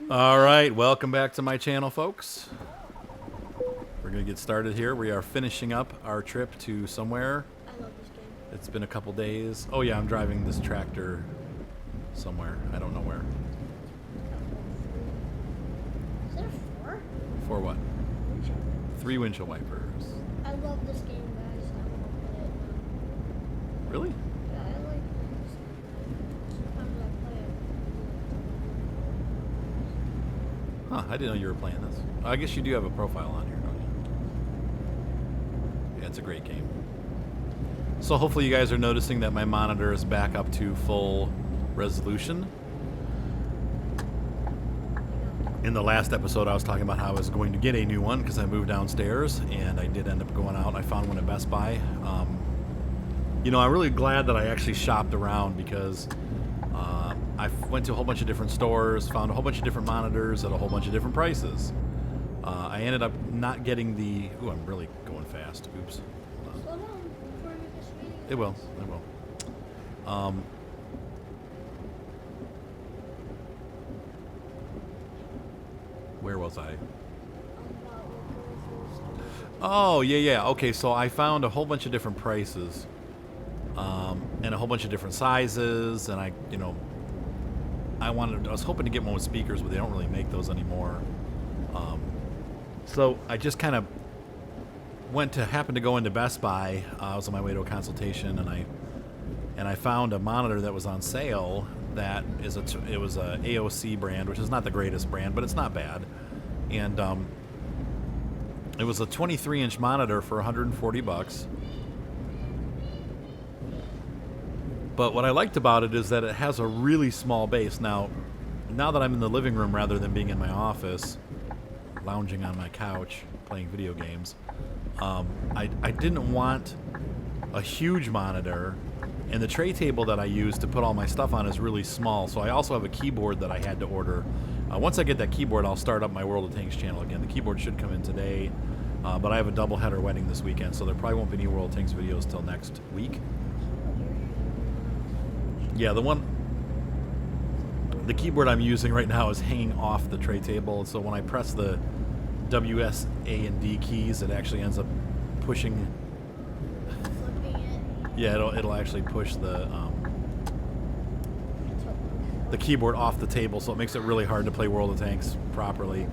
All right, welcome back to my channel, folks. We're gonna get started here. We are finishing up our trip to somewhere. I love this game. It's been a couple days. Oh yeah, I'm driving this tractor somewhere. I don't know where. Is there 4? For what? Windshield. 3 windshield wipers. I love this game, guys. I want to play it now. Really? Yeah, I like this game. Sometimes I play it. Huh, I didn't know you were playing this. I guess you do have a profile on here, don't you? Yeah, it's a great game. So hopefully you guys are noticing that my monitor is back up to full resolution. In the last episode, I was talking about how I was going to get a new one because I moved downstairs, and I did end up going out and I found one at Best Buy. You know, I'm really glad that I actually shopped around because I went to a whole bunch of different stores, found a whole bunch of different monitors at a whole bunch of different prices. I ended up not getting the... Ooh, I'm really going fast. Oops. Hold on. Slow down before we get this meeting. It will. It will. Where was I? Oh, yeah. Okay, so I found a whole bunch of different prices. And a whole bunch of different sizes, and I was hoping to get one with speakers, but they don't really make those anymore. So I just kind of happened to go into Best Buy. I was on my way to a consultation, and I found a monitor that was on sale. That is it was a AOC brand, which is not the greatest brand, but it's not bad. And it was a 23-inch monitor for $140. But what I liked about it is that it has a really small base. Now that I'm in the living room rather than being in my office, lounging on my couch, playing video games, I didn't want a huge monitor, and the tray table that I use to put all my stuff on is really small, so I also have a keyboard that I had to order. Once I get that keyboard, I'll start up my World of Tanks channel again. The keyboard should come in today, but I have a double-header wedding this weekend, so there probably won't be any World of Tanks videos till next week. Yeah, the keyboard I'm using right now is hanging off the tray table, so when I press the W, S, A, and D keys, it actually ends up pushing. Flipping it. Yeah, it'll actually push the keyboard off the table, so it makes it really hard to play World of Tanks properly.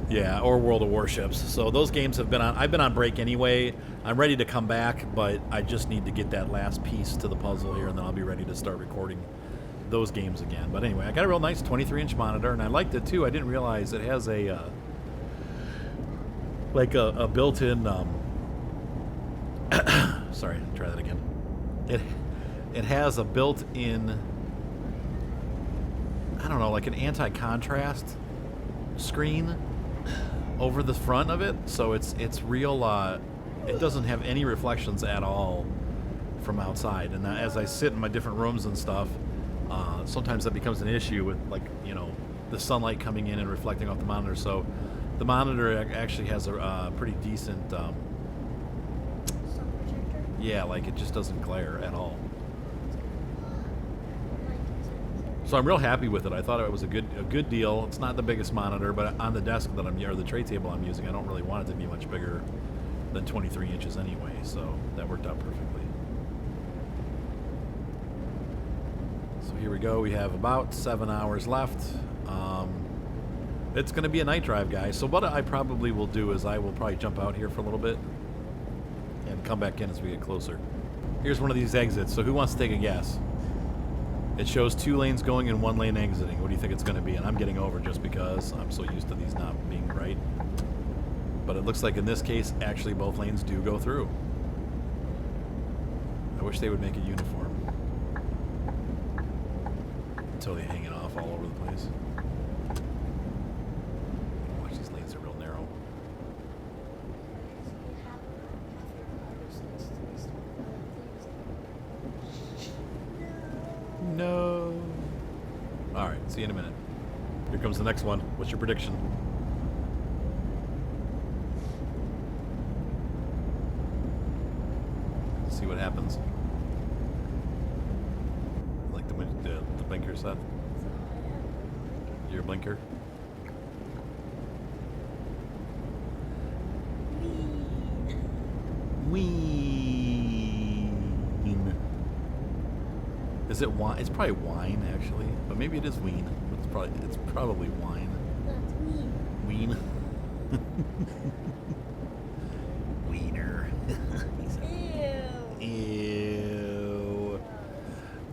Yeah, or World of Warships. So those games I've been on break anyway. I'm ready to come back, but I just need to get that last piece to the puzzle here, and then I'll be ready to start recording those games again. But anyway, I got a real nice 23-inch monitor, and I liked it too. I didn't realize it has a a built-in. Sorry, try that again. It has a built-in, I don't know, like an anti-contrast screen over the front of it, so it's real. It doesn't have any reflections at all from outside, and as I sit in my different rooms and stuff, sometimes that becomes an issue with, like, the sunlight coming in and reflecting off the monitor. So the monitor actually has a pretty decent Sun projector. yeah, like it just doesn't glare at all. So I'm real happy with it. I thought it was a good deal. It's not the biggest monitor, but on the desk that or the tray table I'm using, I don't really want it to be much bigger than 23 inches anyway, so that worked out perfectly. So here we go. We have about 7 hours left. It's going to be a night drive, guys. So what I probably will do is I will probably jump out here for a little bit and come back in as we get closer. Here's one of these exits. So who wants to take a guess? It shows 2 lanes going and 1 lane exiting. What do you think it's going to be? And I'm getting over just because I'm so used to these not being right. But it looks like in this case, actually both lanes do go through. I wish they would make it uniform. Totally hanging off all over the place. Watch, these lanes are real narrow. No. All right, see you in a minute. Here comes the next one. What's your prediction? See what happens. Like the blinker set. Your blinker. Ween. Is it wine? It's probably wine, actually, but maybe it is ween. It's probably wine. That's weed. Ween. Wiener. Ew. Ew.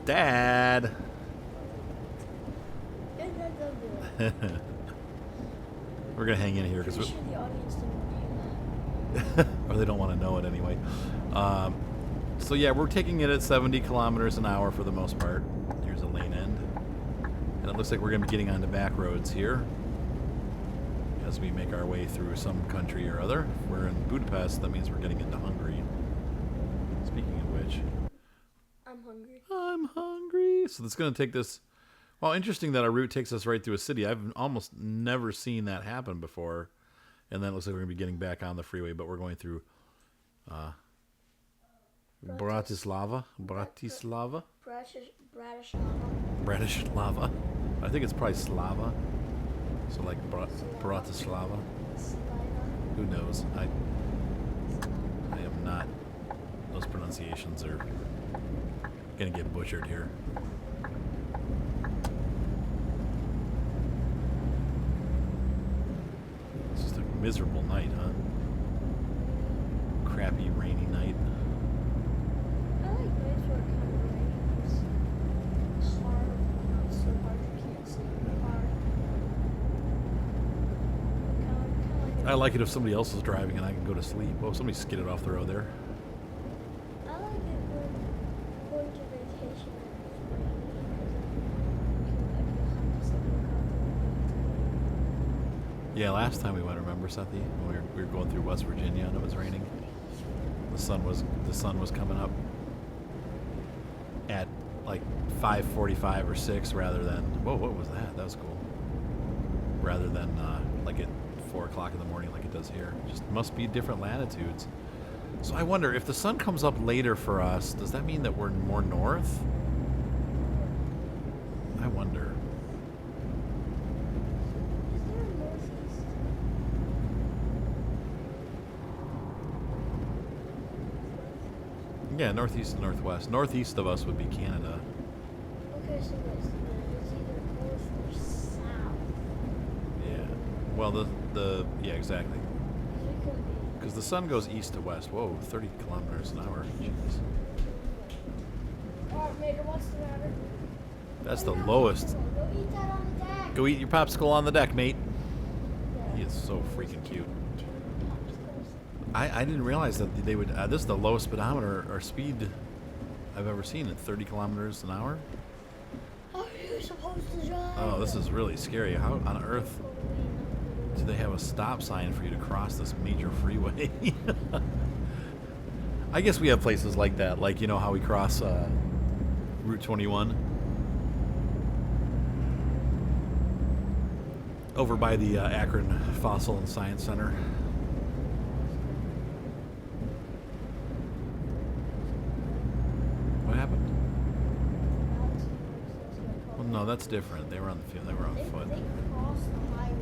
Dad. We're gonna hang in here because Pretty sure the audience didn't hear that. or they don't want to know it anyway. So yeah, we're taking it at 70 kilometers an hour for the most part. Here's a lane end, and it looks like we're gonna be getting onto back roads here as we make our way through some country or other. If we're in Budapest, that means we're getting into Hungary. Speaking of which, I'm hungry. I'm hungry. So that's gonna take this. Well, interesting that our route takes us right through a city. I've almost never seen that happen before. And then it looks like we're going to be getting back on the freeway, but we're going through Bratislava. Bratislava. Bratislava. I think it's probably Slava. So like Bratislava. Who knows? I am not. Those pronunciations are going to get butchered here. It's just a miserable night, huh? Crappy, rainy night. I like nights where it kind of rains. Hard, not so hard you can't sleep in the car. Kinda like I like it if somebody else is driving and I can go to sleep. Oh, somebody skidded off the road there. I like it when going to vacation and it's rainy because I can have to sleep in the car. Yeah, last time we went, remember, Sethi? When we were going through West Virginia and it was raining. The sun was coming up at like 5:45 or 6 rather than, whoa, what was that? That was cool. Rather than like at 4 o'clock in the morning like it does here. Just must be different latitudes. So I wonder if the sun comes up later for us, does that mean that we're more north? I wonder. Is there a northeast? Yeah, northeast and northwest. Northeast of us would be Canada. Okay, so it's either north or south. Yeah. Well, yeah, exactly. Because we could be. Because the sun goes east to west. Whoa, 30 kilometers an hour. Jeez. Alright, Mater, what's the matter? That's the lowest. Go eat that on the deck. Go eat your popsicle on the deck, mate. Yeah. He is so freaking cute. I didn't realize that they would. This is the lowest speedometer or speed I've ever seen at 30 kilometers an hour. How are you supposed to drive? Oh, this is really scary. How on earth do they have a stop sign for you to cross this major freeway? I guess we have places like that, like, you know how we cross Route 21 over by the Akron Fossil and Science Center. What happened? Well, no, that's different. They were on the field. They were on foot. They crossed the highway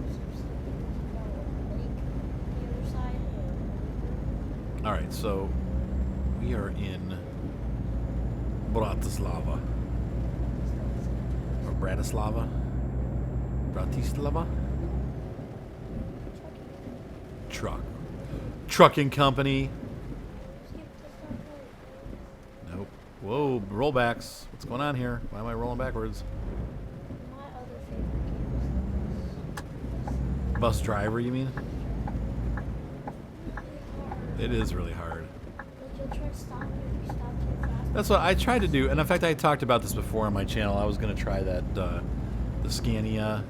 or something. Lake the other side. All right, so we are in Bratislava. Or Bratislava? Bratislava? Trucking company. Nope. Whoa, rollbacks. What's going on here? Why am I rolling backwards? My other favorite game is Bus driver, you mean? really hard. It is really hard. Like you'll try to stop it if you stop too fast. That's what I tried to do, and in fact, I talked about this before on my channel. I was going to try that, the Scania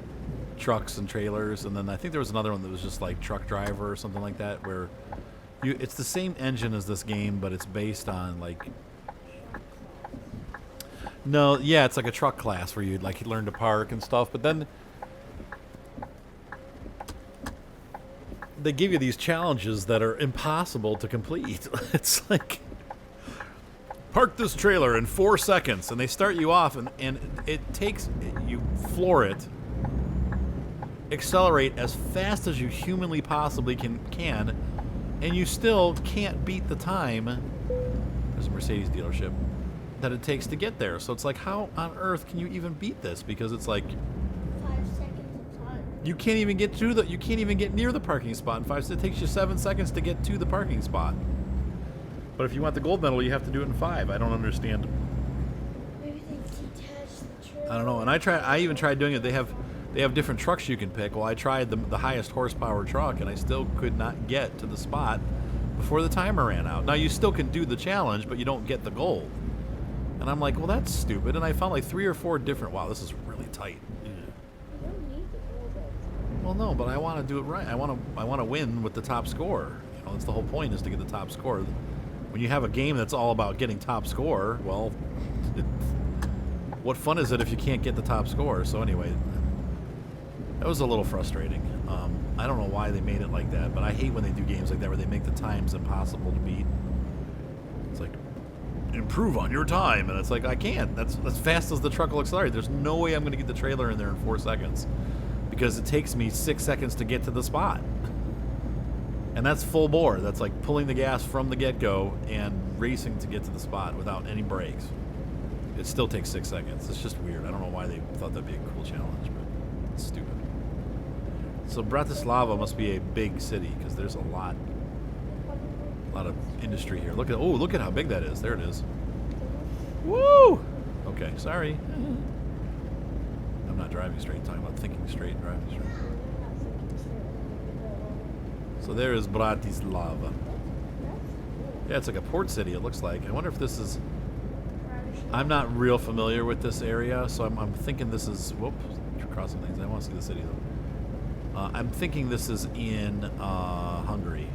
trucks and trailers, and then I think there was another one that was just like truck driver or something like that, where it's the same engine as this game, but it's based on like. No, yeah, it's like a truck class where you'd like learn to park and stuff, but then they give you these challenges that are impossible to complete. It's like, park this trailer in 4 seconds, and they start you off, and it takes, you floor it, accelerate as fast as you humanly possibly can, and you still can't beat the time. There's a Mercedes dealership that it takes to get there. So it's like, how on earth can you even beat this? Because it's like 5 seconds of time. you can't even get near the parking spot in 5 seconds. It takes you 7 seconds to get to the parking spot. But if you want the gold medal, you have to do it in 5. I don't understand. Maybe they detach the trailer. I don't know. And I even tried doing it. They have different trucks you can pick. Well, I tried the highest horsepower truck, and I still could not get to the spot before the timer ran out. Now, you still can do the challenge, but you don't get the gold. And I'm like, well, that's stupid. And I found like 3 or 4 different... Wow, this is really tight. You don't need the gold all Well, no, but I want to do it right. I want to win with the top score. You know, that's the whole point, is to get the top score. When you have a game that's all about getting top score, well, what fun is it if you can't get the top score? So anyway, that was a little frustrating. I don't know why they made it like that, but I hate when they do games like that where they make the times impossible to beat. It's like, improve on your time, and it's like, I can't. That's as fast as the truck will accelerate. There's no way I'm going to get the trailer in there in 4 seconds, because it takes me 6 seconds to get to the spot. And that's full bore. That's like pulling the gas from the get-go and racing to get to the spot without any brakes. It still takes 6 seconds. It's just weird. I don't know why they thought that'd be a cool challenge, but it's stupid. So Bratislava must be a big city, because there's a lot of industry here. Look at how big that is. There it is. Woo! Okay, sorry. I'm not driving straight. I'm talking about thinking straight and driving straight. So there is Bratislava. Yeah, it's like a port city, it looks like. I wonder if this is... I'm not real familiar with this area, so I'm thinking this is... Whoop, crossing things. I want to see the city, though. I'm thinking this is in Hungary.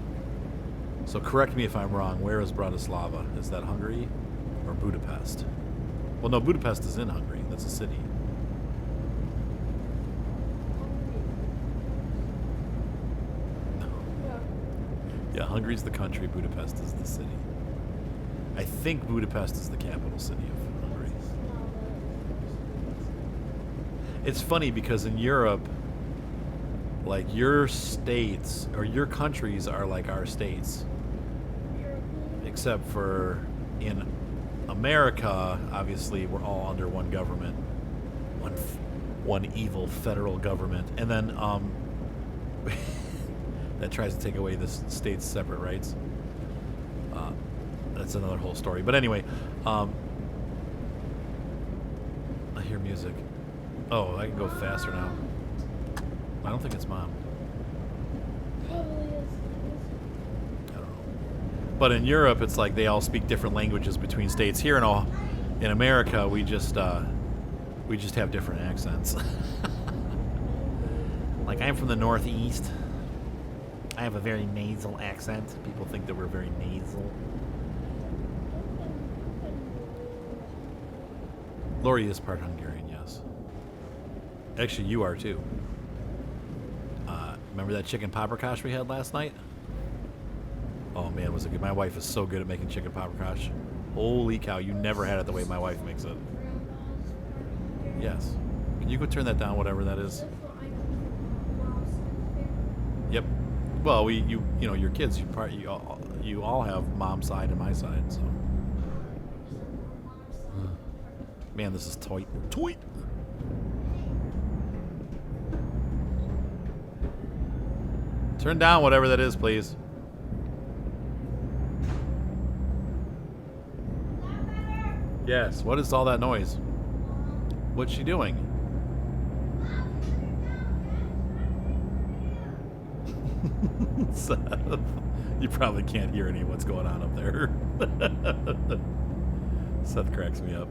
So correct me if I'm wrong. Where is Bratislava? Is that Hungary or Budapest? Well, no, Budapest is in Hungary. That's a city. Yeah, Hungary's the country, Budapest is the city. I think Budapest is the capital city of Hungary. It's funny because in Europe, like, your states or your countries are like our states. Except for in America, obviously, we're all under one government. One evil federal government. And then that tries to take away the state's separate rights. That's another whole story. But anyway, I hear music. Oh, I can go faster now. I don't think it's Mom. Probably is. I don't know. But in Europe, it's like they all speak different languages between states. Here in America, we just have different accents. Like, I'm from the Northeast. I have a very nasal accent. People think that we're very nasal. Lori is part Hungarian, yes. Actually, you are too. Remember that chicken paprikash we had last night? Oh man, was it good? My wife is so good at making chicken paprikash. Holy cow, you never had it the way my wife makes it. Yes. Can you go turn that down, whatever that is? Yep. Well, you know, your kids, you all have mom's side and my side, so. Man, this is tight. Tight. Turn down whatever that is, please. Yes, what is all that noise? What's she doing? Seth, you probably can't hear any of what's going on up there. Seth cracks me up.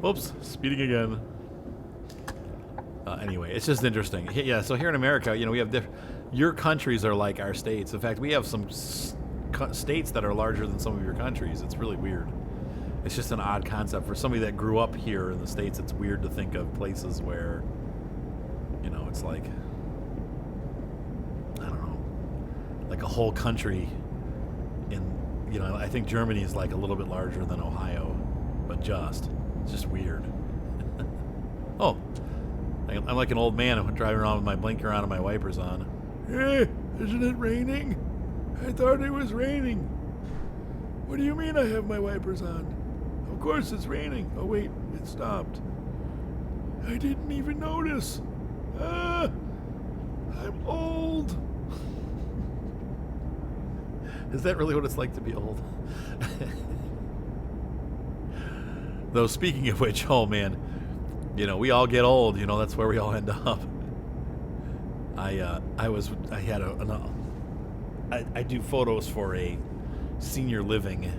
Whoops, speeding again. Anyway, it's just interesting. Yeah, so here in America, you know, we have different... Your countries are like our states. In fact, we have some states that are larger than some of your countries. It's really weird. It's just an odd concept. For somebody that grew up here in the States, it's weird to think of places where, you know, it's like, I don't know, like a whole country in, you know, I think Germany is like a little bit larger than Ohio, but it's just weird. Oh, I I'm like an old man driving around with my blinker on and my wipers on. Hey, isn't it raining? I thought it was raining. What do you mean I have my wipers on? Of course it's raining. Oh wait, it stopped. I didn't even notice. Ah, I'm old. Is that really what it's like to be old? Though, speaking of which, oh man, you know, we all get old. You know, that's where we all end up. I do photos for a senior living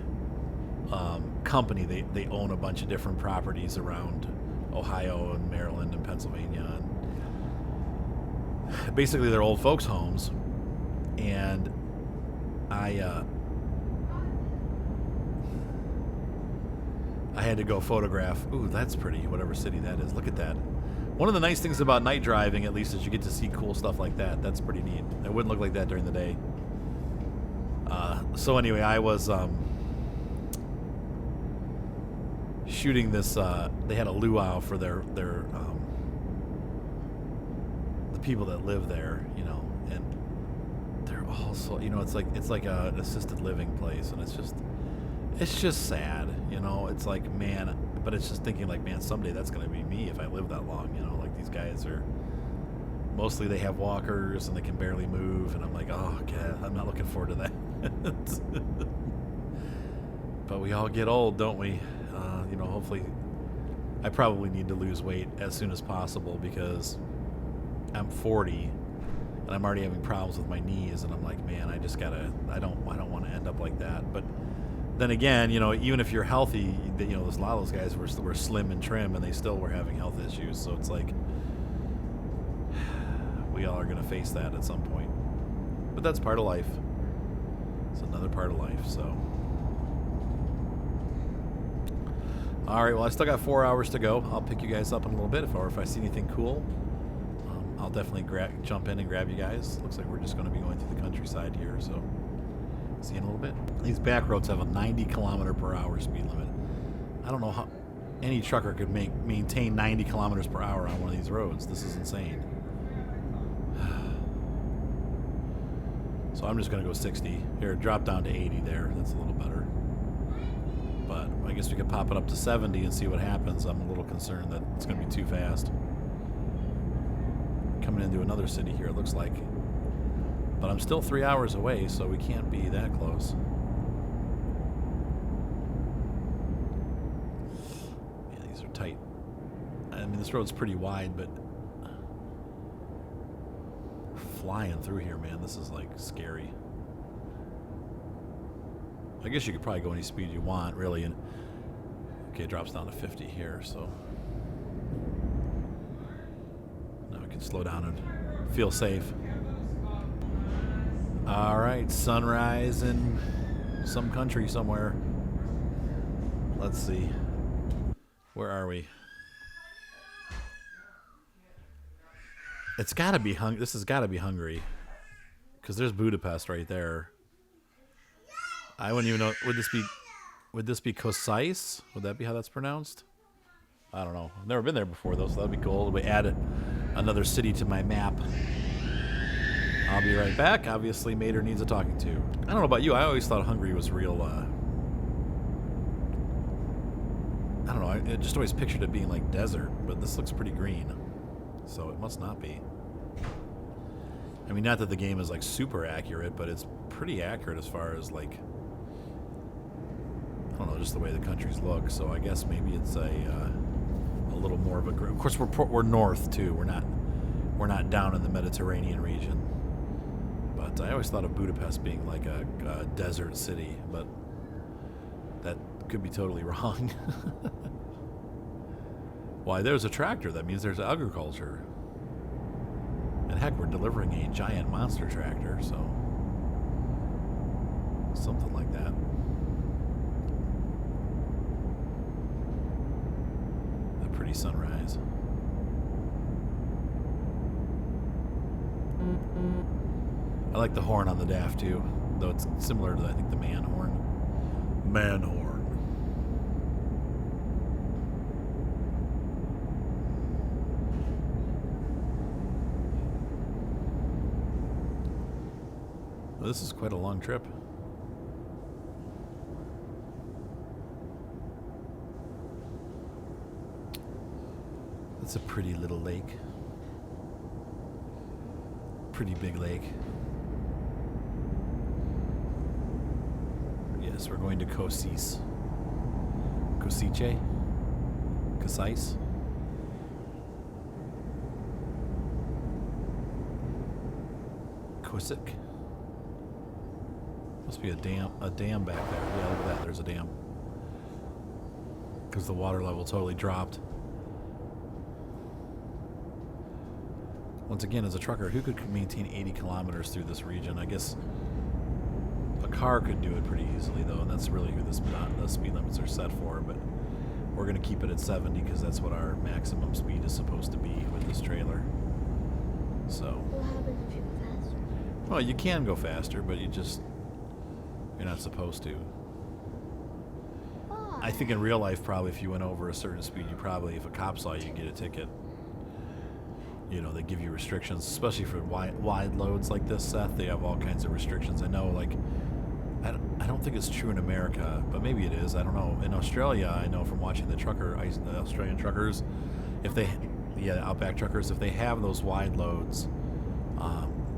company. They own a bunch of different properties around Ohio and Maryland and Pennsylvania, and basically they're old folks' homes. And I had to go photograph. Ooh, that's pretty. Whatever city that is. Look at that. One of the nice things about night driving, at least, is you get to see cool stuff like that. That's pretty neat. It wouldn't look like that during the day. So anyway, I was shooting this. They had a luau for their the people that live there, you know, and they're also, you know, it's like an assisted living place, and it's just sad, you know. It's like, man, but it's just thinking like, man, someday that's going to be me if I live that long, you know. Like, these guys are mostly, they have walkers and they can barely move, and I'm like, oh god, I'm not looking forward to that. But we all get old, don't we? You know, hopefully, I probably need to lose weight as soon as possible because I'm 40 and I'm already having problems with my knees, and I'm like, man, I just gotta, I don't want to end up like that. But then again, you know, even if you're healthy, you know, there's a lot of those guys were slim and trim, and they still were having health issues. So it's like, we all are going to face that at some point. But that's part of life. It's another part of life, so. All right, well, I still got 4 hours to go. I'll pick you guys up in a little bit, if I see anything cool. I'll definitely jump in and grab you guys. Looks like we're just going to be going through the countryside here, so see you in a little bit. These back roads have a 90-kilometer-per-hour speed limit. I don't know how any trucker could maintain 90 kilometers per hour on one of these roads. This is insane. So I'm just going to go 60. Here, drop down to 80 there. That's a little better. But I guess we could pop it up to 70 and see what happens. I'm a little concerned that it's going to be too fast. Coming into another city here, it looks like. But I'm still 3 hours away, so we can't be that close. Yeah, these are tight. I mean, this road's pretty wide, but we're flying through here, man. This is like scary. I guess you could probably go any speed you want, really. And okay, it drops down to 50 here, so now we can slow down and feel safe. All right, sunrise in some country somewhere. Let's see. Where are we? It's got to be This has got to be Hungary, because there's Budapest right there. I wouldn't even know. Would this be Kosice? Would that be how that's pronounced? I don't know. I've never been there before though, so that'd be cool. We add another city to my map. I'll be right back. Obviously, Mater needs a talking to. I don't know about you. I always thought Hungary was real. I don't know. I just always pictured it being like desert, but this looks pretty green, so it must not be. I mean, not that the game is like super accurate, but it's pretty accurate as far as like, I don't know, just the way the countries look. So I guess maybe it's a little more of a. Of course, we're north too. We're not down in the Mediterranean region. But I always thought of Budapest being like a desert city, but that could be totally wrong. Why, there's a tractor. That means there's agriculture. And heck, we're delivering a giant monster tractor, so something like that. A pretty sunrise. I like the horn on the DAF too, though it's similar to, I think, the man horn. Man horn. This is quite a long trip. It's a pretty little lake. Pretty big lake. Yes, we're going to Kosice. Kosice? Kosice? Kosik? Must be a dam back there. Yeah, look at that. There's a dam. Because the water level totally dropped. Once again, as a trucker, who could maintain 80 kilometers through this region? I guess a car could do it pretty easily, though, and that's really who the speed limits are set for. But we're going to keep it at 70 because that's what our maximum speed is supposed to be with this trailer. So. What happens if you go faster? Well, you can go faster, but you're not supposed to. Why? I think in real life, probably if you went over a certain speed, you probably, if a cop saw you, you'd get a ticket. You know, they give you restrictions, especially for wide loads like this, Seth. They have all kinds of restrictions. I know, like, I don't think it's true in America, but maybe it is. I don't know. In Australia, I know from watching the Australian truckers, Outback truckers, if they have those wide loads,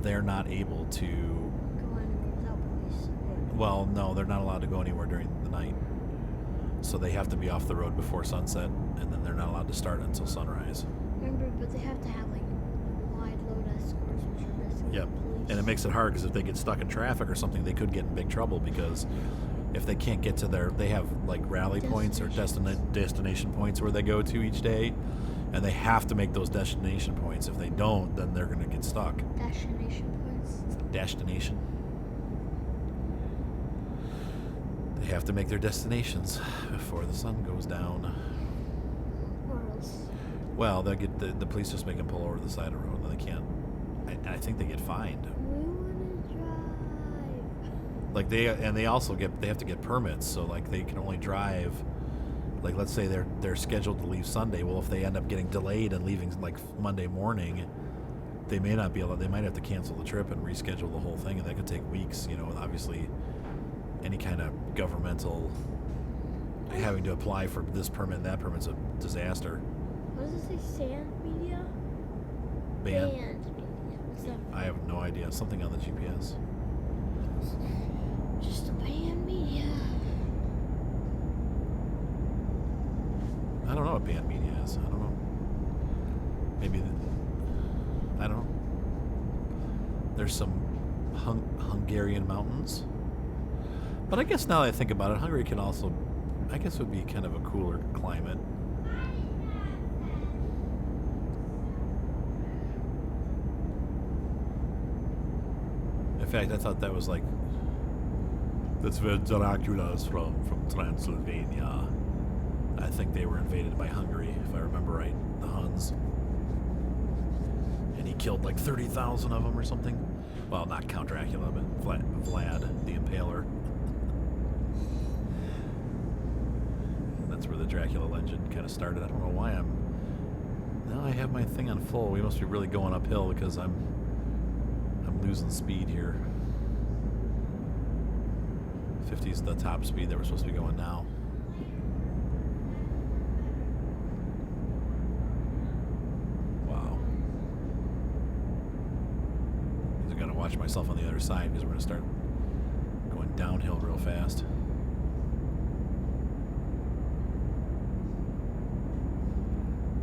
they're not able to. Go anywhere without police. Well, no, they're not allowed to go anywhere during the night. So they have to be off the road before sunset, and then they're not allowed to start until sunrise. Remember, but they have to have like wide load escorts, which are basically Yep. police. And it makes it hard because if they get stuck in traffic or something, they could get in big trouble because if they can't get to they have like rally points or destination points where they go to each day, and they have to make those destination points. If they don't, then they're going to get stuck. Destination points. Destination. They have to make their destinations before the sun goes down. Or else. Well, they'll get the police just make them pull over to the side of the road. They can't. I think they get fined. We want to drive. Like they have to get permits. So like they can only drive. Like let's say they're scheduled to leave Sunday. Well, if they end up getting delayed and leaving like Monday morning, they may not be able. They might have to cancel the trip and reschedule the whole thing, and that could take weeks. You know, obviously, any kind of governmental having to apply for this permit and that permit's a disaster. What does it say? Sand media? Band. Media. What's that? I have no idea. Something on the GPS. Just a band media. I don't know what band media is. I don't know. Maybe. I don't know. There's some Hungarian mountains. But I guess now that I think about it, Hungary can also, I guess, would be kind of a cooler climate. In fact, I thought that was like, that's where Dracula's from Transylvania. I think they were invaded by Hungary, if I remember right, the Huns. And he killed like 30,000 of them or something. Well, not Count Dracula, but Vlad the Impaler. And that's where the Dracula legend kind of started. I don't know why now I have my thing on full. We must be really going uphill because I'm losing speed here. 50 is the top speed that we're supposed to be going now. Wow. I gotta watch myself on the other side because we're gonna start going downhill real fast.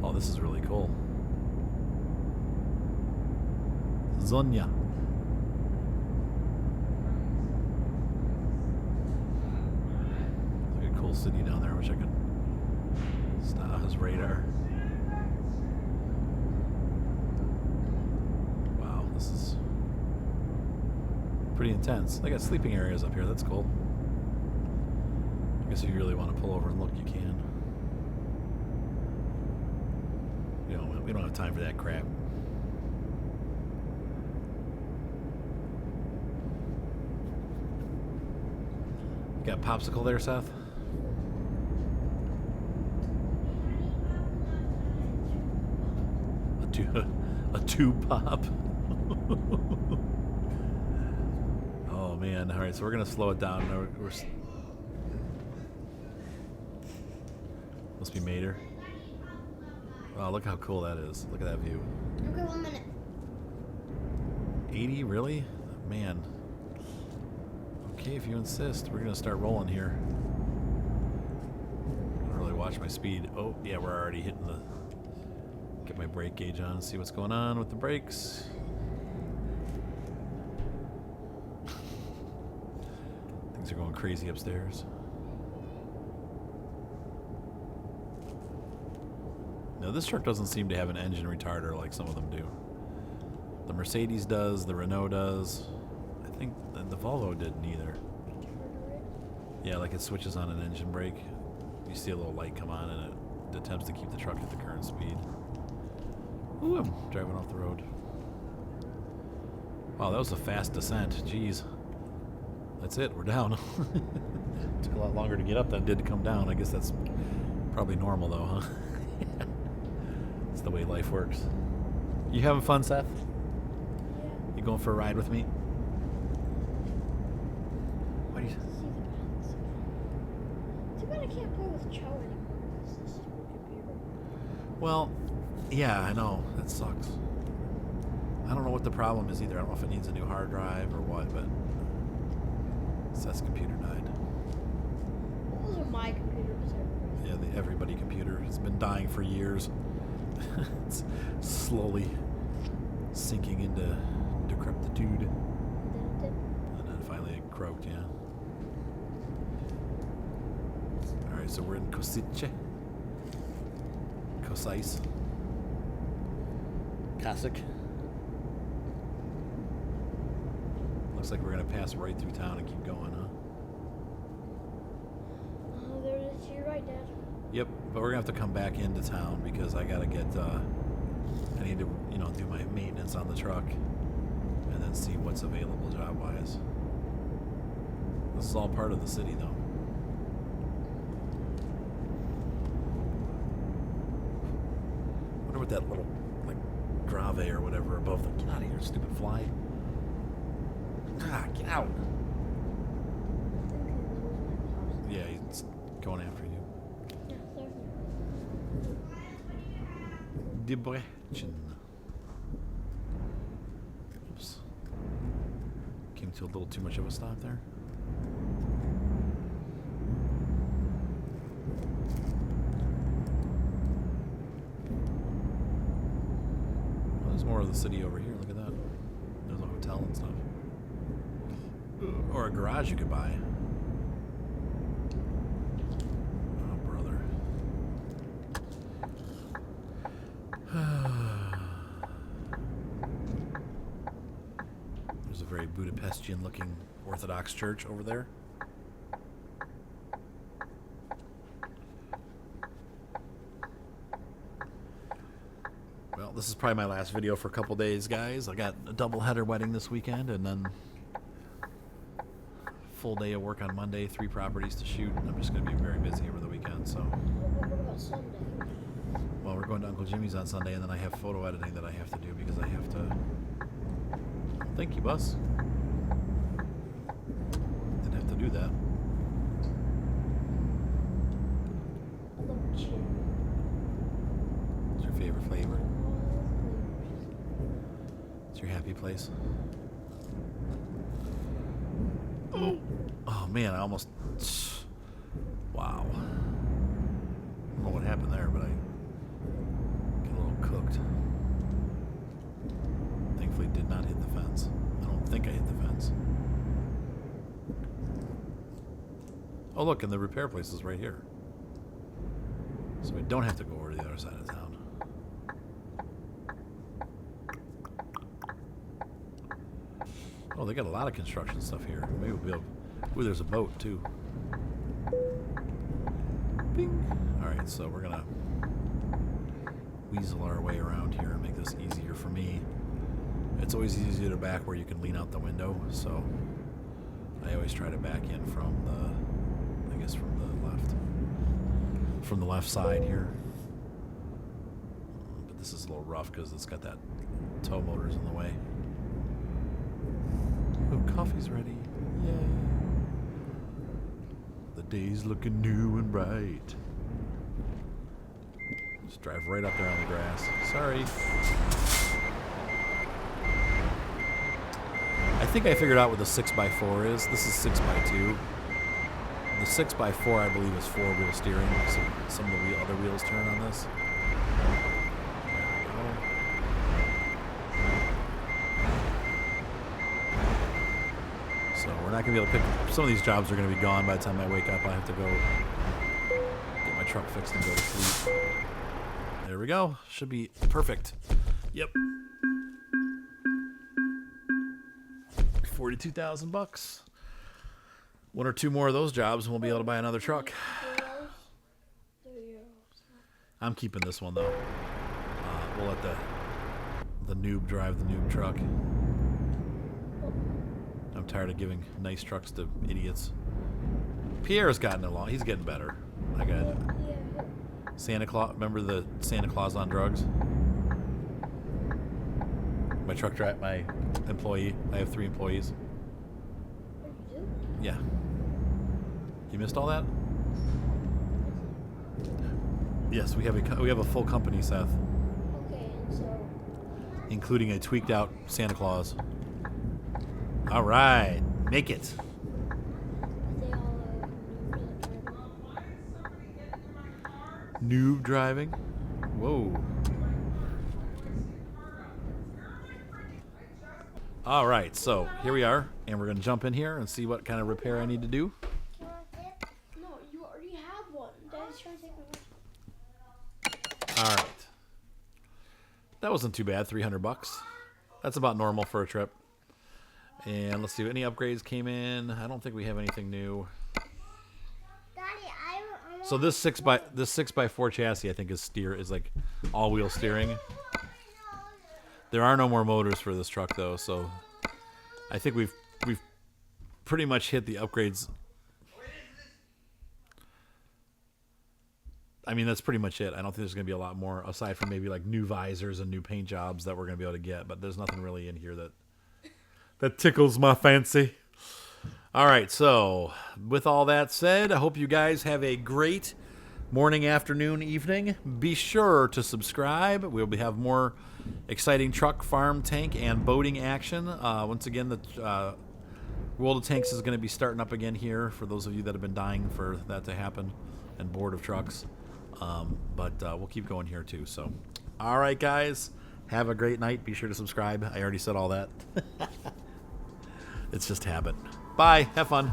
Oh, this is really cool. Zonia. Look at a cool city down there. I wish I could stop his radar. Wow, this is pretty intense. They got sleeping areas up here. That's cool. I guess if you really want to pull over and look, you can. We don't have time for that crap. Got popsicle there, Seth? A tube pop. man. All right, so we're gonna slow it down. Must be Mater. Wow, look how cool that is. Look at that view. Okay, 1 minute. 80, really? Man. Okay, if you insist, we're gonna start rolling here. I don't really watch my speed. Oh, yeah, we're already hitting the. Get my brake gauge on, see what's going on with the brakes. Things are going crazy upstairs. Now, this truck doesn't seem to have an engine retarder like some of them do. The Mercedes does, the Renault does. I think the Volvo didn't either. Yeah, like it switches on an engine brake. You see a little light come on and it attempts to keep the truck at the current speed. Ooh, I'm driving off the road. Wow, that was a fast descent. Jeez. That's it, we're down. Took a lot longer to get up than it did to come down. I guess that's probably normal though, huh? That's the way life works. You having fun, Seth? Yeah. You going for a ride with me? What do you... Too bad I can't play with Cho anymore because this is my computer. Well, yeah, I know. That sucks. I don't know what the problem is either. I don't know if it needs a new hard drive or what, but Seth's computer died. Those are my computers. Yeah, the everybody computer. It's been dying for years. It's slowly sinking into decrepitude. And then finally it croaked, yeah. Alright, so we're in Kosice. Kosice. Kasich. Looks like we're going to pass right through town and keep going, huh? Oh, there it is to your right, Dad. Yep, but we're going to have to come back into town because I got to get, I need to, do my maintenance on the truck and then see what's available job-wise. This is all part of the city, though. I wonder what that little, Grave or whatever above the... Get out of here, stupid fly. Ah, get out. Yeah, he's going after you. Yeah, there. Debrecen. Oops. Came to a little too much of a stop there. Well, there's more of the city over here. Look at that. There's a hotel and stuff. Or a garage you could buy. Oh, brother. There's a very Budapestian looking Orthodox church over there. Well, this is probably my last video for a couple days, guys. I got a double header wedding this weekend and then full day of work on Monday, 3 properties to shoot. I'm just going to be very busy over the weekend, so. What about Sunday? Well, we're going to Uncle Jimmy's on Sunday, and then I have photo editing that I have to do because I have to. Thank you, Bus. Didn't have to do that. I love cherry. What's your favorite flavor? It's your happy place. Oh man, I almost. Wow. I don't know what happened there, but I get a little cooked. Thankfully, did not hit the fence. I don't think I hit the fence. Oh, look, and the repair place is right here. So we don't have to go over to the other side of town. Oh, they got a lot of construction stuff here. Maybe we'll be able... Ooh, there's a boat, too. Bing! Alright, so we're gonna weasel our way around here and make this easier for me. It's always easier to back where you can lean out the window, so I always try to back in from the... I guess from the left. From the left side here. But this is a little rough because it's got that tow motors in the way. Oh, coffee's ready. Yay. The day's looking new and bright. Just drive right up there on the grass. Sorry. I think I figured out what the 6x4 is. This is 6x2. The 6x4, I believe, is 4-wheel steering. So some of the other wheels turn on this. So we're not going to be able to pick... Some of these jobs are going to be gone by the time I wake up. I have to go get my truck fixed and go to sleep. There we go. Should be perfect. Yep. $42,000. One or two more of those jobs and we'll be able to buy another truck. I'm keeping this one though. We'll let the noob drive the noob truck. I'm tired of giving nice trucks to idiots. Pierre's gotten along. He's getting better. I got it. Santa Claus. Remember the Santa Claus on drugs? My truck driver, my employee. I have 3 employees. Yeah. You missed all that? Yes, we have a full company, Seth. Okay, so Including a tweaked out Santa Claus. All right, make it. they all Noob driving. Whoa. All right, so here we are, and we're gonna jump in here and see what kind of repair I need to do. No, you already have one. Dad's trying to take my one. All right. That wasn't too bad, $300. That's about normal for a trip. And let's see, any upgrades came in. I don't think we have anything new. Daddy, I So this 6x4 chassis, I think, is like all-wheel steering. There are no more motors for this truck though, so I think we've pretty much hit the upgrades. I mean, that's pretty much it. I don't think there's going to be a lot more aside from maybe like new visors and new paint jobs that we're going to be able to get, but there's nothing really in here that tickles my fancy. All right, so with all that said, I hope you guys have a great morning, afternoon, evening. Be sure to subscribe. We'll have more exciting truck, farm, tank, and boating action. Once again, the World of Tanks is going to be starting up again here for those of you that have been dying for that to happen and bored of trucks. But we'll keep going here too. So, all right, guys, have a great night. Be sure to subscribe. I already said all that. It's just habit. Bye. Have fun.